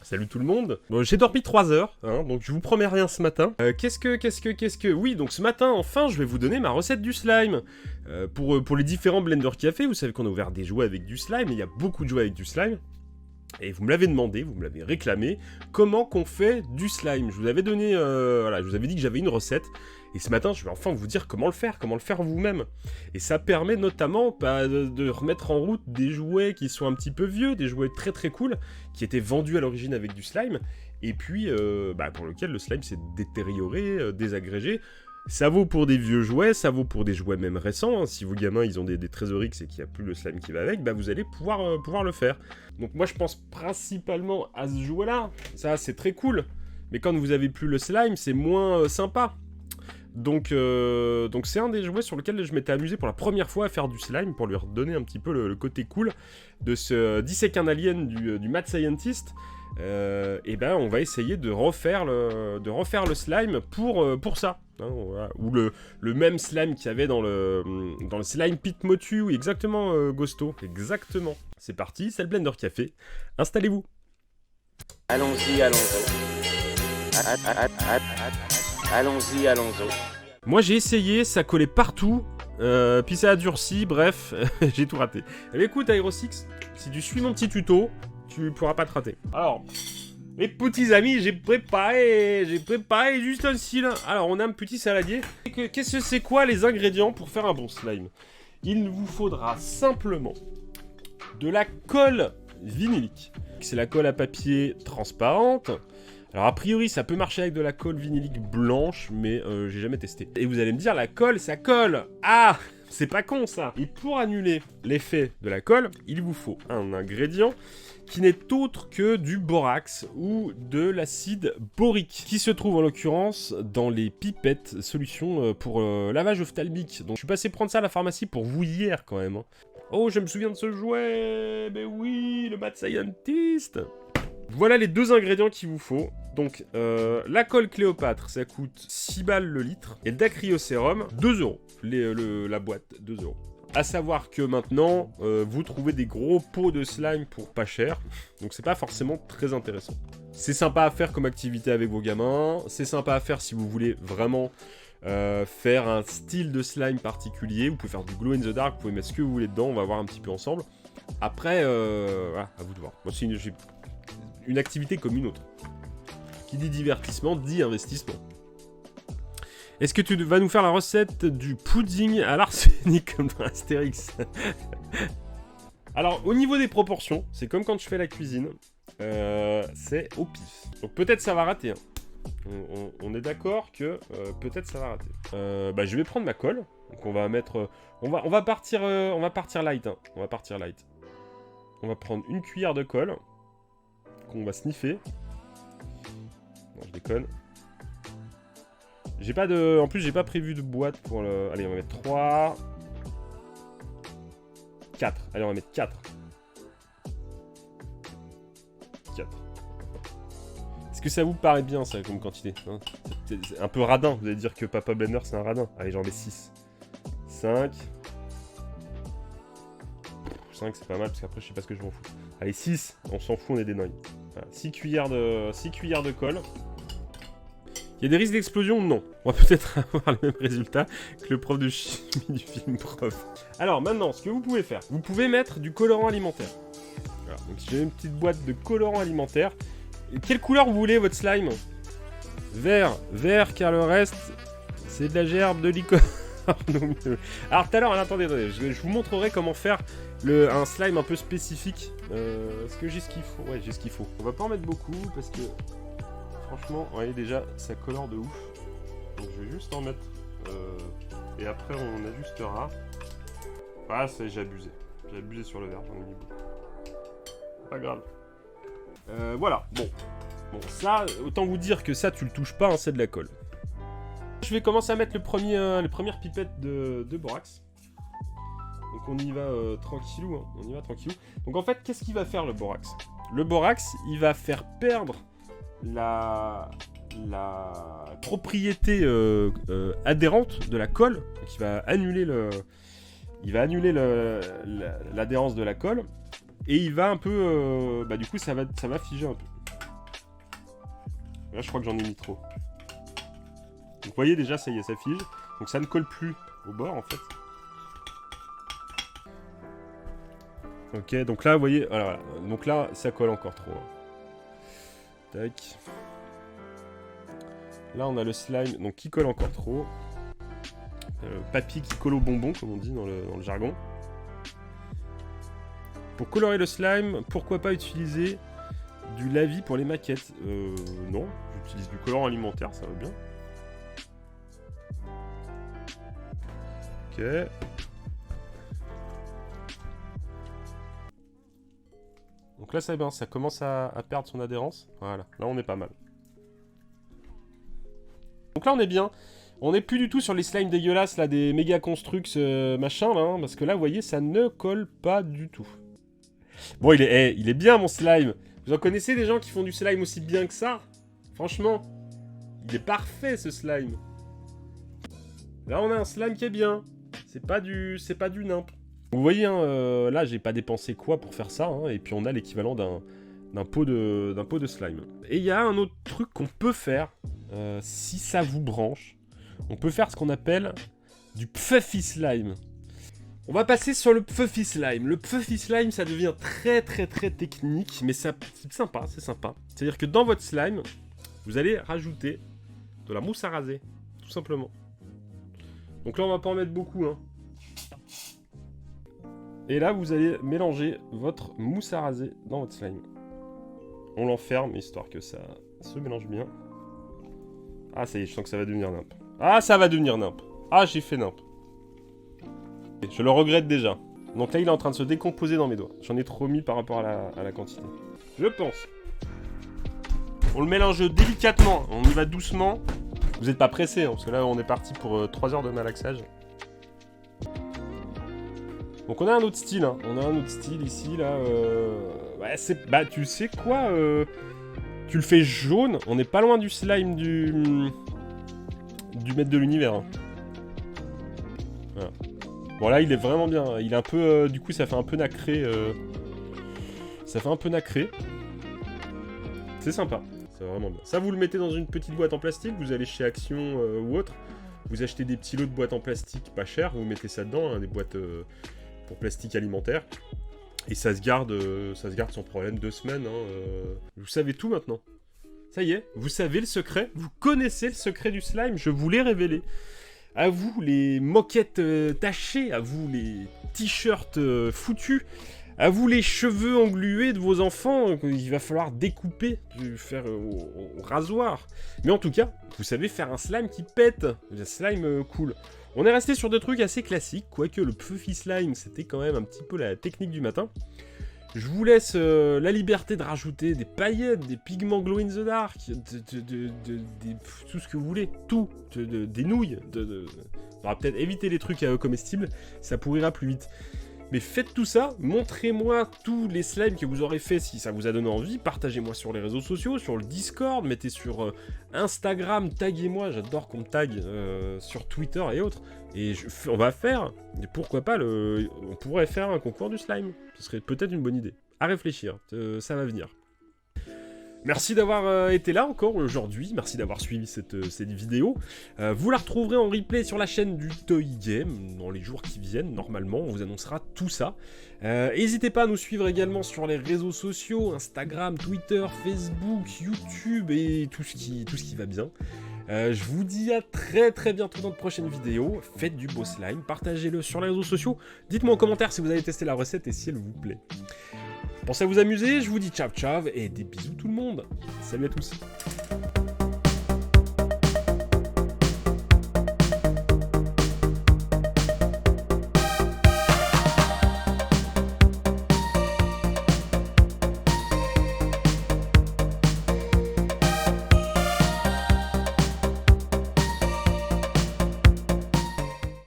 Salut tout le monde. Bon, j'ai dormi 3 heures, hein, donc je vous promets rien ce matin. Oui, donc ce matin, enfin, je vais vous donner ma recette du slime. Pour les différents blenders café, vous savez qu'on a ouvert des jouets avec du slime, et il y a beaucoup de jouets avec du slime. Et vous me l'avez demandé, vous me l'avez réclamé, comment qu'on fait du slime. Je vous avais donné, je vous avais dit que j'avais une recette. Et ce matin, je vais enfin vous dire comment le faire vous-même. Et ça permet notamment de remettre en route des jouets qui sont un petit peu vieux, des jouets très très cool, qui étaient vendus à l'origine avec du slime, et puis pour lequel le slime s'est détérioré, désagrégé. Ça vaut pour des vieux jouets, ça vaut pour des jouets même récents. Hein. Si vos gamins ils ont des Trésoriques et qu'il n'y a plus le slime qui va avec, vous allez pouvoir le faire. Donc moi je pense principalement à ce jouet-là. Ça c'est très cool. Mais quand vous avez plus le slime, c'est moins sympa. Donc c'est un des jouets sur lequel je m'étais amusé pour la première fois à faire du slime, pour lui redonner un petit peu le côté cool de ce Dissect un Alien du Mad Scientist. On va essayer de refaire le slime pour ça. Hein, voilà. Ou le même slime qu'il y avait dans le slime Pit Motu, oui, exactement, Ghosto, exactement. C'est parti, c'est le blender café, installez-vous. Allons-y. Allons-y. Moi j'ai essayé, ça collait partout, puis ça a durci, bref, j'ai tout raté. Eh bien, écoute Aerosix, si tu suis mon petit tuto, tu pourras pas te rater. Alors, mes petits amis, j'ai préparé juste un style. Alors, on a un petit saladier. Qu'est-ce que c'est quoi les ingrédients pour faire un bon slime? Il vous faudra simplement de la colle vinylique. C'est la colle à papier transparente. Alors, a priori, ça peut marcher avec de la colle vinylique blanche, mais j'ai jamais testé. Et vous allez me dire, la colle, ça colle. Ah, c'est pas con, ça. Et pour annuler l'effet de la colle, il vous faut un ingrédient qui n'est autre que du borax ou de l'acide borique, qui se trouve en l'occurrence dans les pipettes, solution pour lavage ophtalmique. Donc je suis passé prendre ça à la pharmacie pour vous hier quand même. Hein. Oh, je me souviens de ce jouet, mais oui, le Mad Scientist. Voilà les deux ingrédients qu'il vous faut. Donc la colle Cléopâtre, ça coûte 6 balles le litre, et le dacryocérum, 2 euros, la boîte, 2 euros. A savoir que maintenant, vous trouvez des gros pots de slime pour pas cher, donc c'est pas forcément très intéressant. C'est sympa à faire comme activité avec vos gamins, c'est sympa à faire si vous voulez vraiment faire un style de slime particulier, vous pouvez faire du glow in the dark, vous pouvez mettre ce que vous voulez dedans, on va voir un petit peu ensemble. Après, voilà, à vous de voir. Moi, c'est une activité comme une autre. Qui dit divertissement, dit investissement. Est-ce que tu vas nous faire la recette du pudding à l'arsenic comme dans Astérix? Alors, au niveau des proportions, c'est comme quand je fais la cuisine. C'est au pif. Donc peut-être ça va rater. Hein. On est d'accord que peut-être ça va rater. Je vais prendre ma colle. Donc on va mettre... on va partir light. Hein. On va partir light. On va prendre une cuillère de colle qu'on va sniffer. Non, je déconne. En plus, j'ai pas prévu de boîte pour le... Allez, on va mettre 3... 4. Allez, on va mettre 4. 4. Est-ce que ça vous paraît bien, ça, comme quantité, hein? C'est un peu radin. Vous allez dire que Papa Blender, c'est un radin. Allez, j'en mets 6. 5. 5, c'est pas mal, parce qu'après, je sais pas ce que je m'en fous. Allez, 6. On s'en fout, on est des dingues. Voilà, 6 cuillères de colle. Il y a des risques d'explosion? Non. On va peut-être avoir le même résultat que le prof de chimie du film Prof. Alors maintenant, ce que vous pouvez faire, vous pouvez mettre du colorant alimentaire. Voilà, donc j'ai une petite boîte de colorant alimentaire. Et quelle couleur vous voulez votre slime? Vert, car le reste, c'est de la gerbe de licorne. Alors tout à l'heure, attendez, je vous montrerai comment faire un slime un peu spécifique. Est-ce que j'ai ce qu'il faut? Ouais, j'ai ce qu'il faut. On va pas en mettre beaucoup parce que... Franchement, voyez déjà, ça colore de ouf. Donc je vais juste en mettre. Et après, on ajustera. Ah, j'ai abusé. J'ai abusé sur le verre, j'en ai mis beaucoup. Pas grave. Voilà, bon. Bon, ça, autant vous dire que ça, tu le touches pas, hein, c'est de la colle. Je vais commencer à mettre les premières pipettes de borax. Donc on y va tranquillou, hein. On y va tranquillou. Donc en fait, qu'est-ce qu'il va faire le borax? Le borax, il va faire perdre la propriété adhérente de la colle, donc il va annuler l'adhérence de la colle, et il va un peu du coup ça va figer un peu. Là, je crois que j'en ai mis trop. Donc, vous voyez, déjà, ça y est, ça fige. Donc, ça ne colle plus au bord, en fait. Ok, donc là, vous voyez, voilà. Donc là, ça colle encore trop. Tac. Là, on a le slime, donc qui colle encore trop. Papier qui colle au bonbon, comme on dit dans le jargon. Pour colorer le slime, pourquoi pas utiliser du lavis pour les maquettes? Non, j'utilise du colorant alimentaire, ça va bien. Ok. Donc là, c'est bien, ça commence à perdre son adhérence. Voilà, là, on est pas mal. Donc là, on est bien. On n'est plus du tout sur les slimes dégueulasses, là, des méga constructs, machin, là, hein, parce que là, vous voyez, ça ne colle pas du tout. Bon, il est bien, mon slime. Vous en connaissez des gens qui font du slime aussi bien que ça? Franchement, il est parfait, ce slime. Là, on a un slime qui est bien. C'est pas du nimp. Vous voyez, hein, là, j'ai pas dépensé quoi pour faire ça, hein, et puis on a l'équivalent d'un pot de slime. Et il y a un autre truc qu'on peut faire, si ça vous branche. On peut faire ce qu'on appelle du puffy slime. On va passer sur le puffy slime. Le puffy slime, ça devient très technique, mais c'est sympa, c'est sympa. C'est-à-dire que dans votre slime, vous allez rajouter de la mousse à raser, tout simplement. Donc là, on va pas en mettre beaucoup, hein. Et là, vous allez mélanger votre mousse à raser dans votre slime. On l'enferme, histoire que ça se mélange bien. Ah, ça y est, je sens que ça va devenir nimp. Ah, ça va devenir nimp. Ah, j'ai fait nimp. Je le regrette déjà. Donc là, il est en train de se décomposer dans mes doigts. J'en ai trop mis par rapport à la quantité. Je pense. On le mélange délicatement. On y va doucement. Vous n'êtes pas pressé, hein, parce que là, on est parti pour 3 heures de malaxage. Donc on a un autre style, hein. On a un autre style ici, là. Ouais, bah, tu sais quoi, tu le fais jaune. On n'est pas loin du slime du maître de l'univers. Hein. Voilà. Bon là, il est vraiment bien. Il est un peu, du coup, ça fait un peu nacré. Ça fait un peu nacré. C'est sympa. C'est vraiment bien. Ça, vous le mettez dans une petite boîte en plastique. Vous allez chez Action ou autre. Vous achetez des petits lots de boîtes en plastique pas cher. Vous mettez ça dedans, hein, des boîtes pour plastique alimentaire. Et ça se garde sans problème 2 semaines. Hein, Vous savez tout maintenant. Ça y est, vous savez le secret. Vous connaissez le secret du slime. Je vous l'ai révélé. À vous les moquettes tachées. À vous les t-shirts foutus. À vous les cheveux englués de vos enfants. Il va falloir découper, faire au rasoir. Mais en tout cas, vous savez faire un slime qui pète. Un slime cool. On est resté sur des trucs assez classiques, quoique le puffy slime, c'était quand même un petit peu la technique du matin. Je vous laisse la liberté de rajouter des paillettes, des pigments glow in the dark, tout ce que vous voulez, tout, des nouilles. On va peut-être éviter les trucs comestibles, ça pourrira plus vite. Mais faites tout ça, montrez-moi tous les slimes que vous aurez fait si ça vous a donné envie, partagez-moi sur les réseaux sociaux, sur le Discord, mettez sur Instagram, taguez-moi, j'adore qu'on me tague, sur Twitter et autres. Et on va faire, et pourquoi pas, on pourrait faire un concours du slime, ce serait peut-être une bonne idée. À réfléchir, ça va venir. Merci d'avoir été là encore aujourd'hui, merci d'avoir suivi cette vidéo. Vous la retrouverez en replay sur la chaîne du Toy Game dans les jours qui viennent, normalement, on vous annoncera tout ça. N'hésitez pas à nous suivre également sur les réseaux sociaux, Instagram, Twitter, Facebook, YouTube et tout ce qui va bien. Je vous dis à très bientôt dans de prochaines vidéos. Faites du beau slime, partagez-le sur les réseaux sociaux. Dites-moi en commentaire si vous avez testé la recette et si elle vous plaît. Pensez à vous amuser, je vous dis ciao et des bisous tout le monde. Salut à tous.